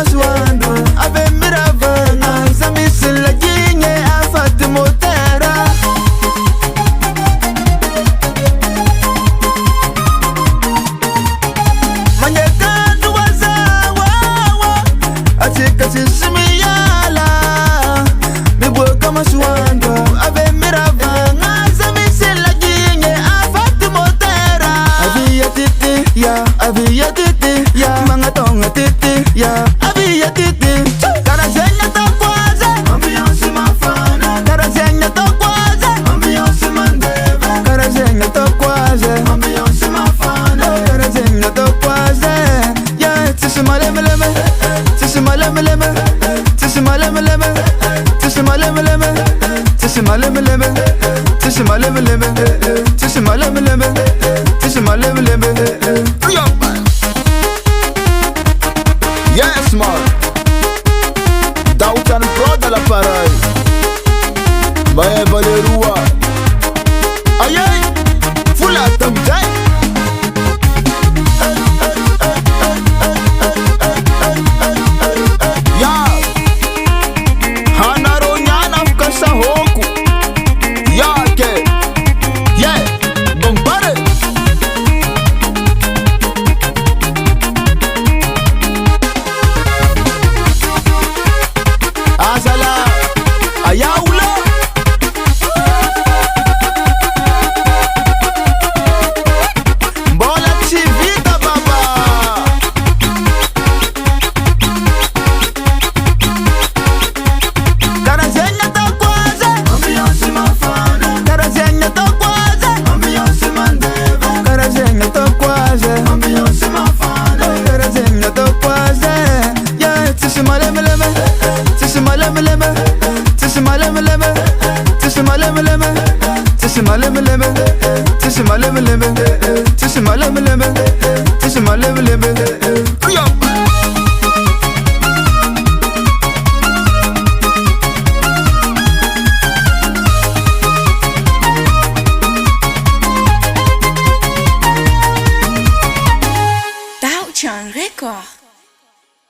kama suando ave miravanga zamisi la jinye afati motera manyeka duwaza wawa atika sisimi yala mibo kama suando ave miravanga zamisi la jinye afati motera avia titi ya avia titi ya mangatonga titi ya avia titi karazenya tokwaze ambiance mafana karazenya tokwaze ambiance mandeve karazenya tokwaze ambiance mafana karazenya tokwaze ya tsisimalemleme tsisimalemleme tsisimalemleme tsisimalemleme tsisimalemleme tsisimalemleme tsisimalemleme tsisimalemleme. Yes man, Dautan Prod à l'appareil. Maye Valerua. Aïe aïe, Fula Tamjay. Ya Hanaro Nyana Fkasa Hoku. Ya ke yeah, Bombare. Azala ayaula Bola chivita baba karazenya tokwaze ambiance mafana karazenya tokwaze ambiance mandeve karazenya tokwaze ambiance mafana karazenya tokwaze ya tsisimalemleme tsisimalemleme tsisimalemleme tsisimalemleme tsisimalemleme tsisimalemleme tsisimalemleme tsisimalemleme. Dautan Record.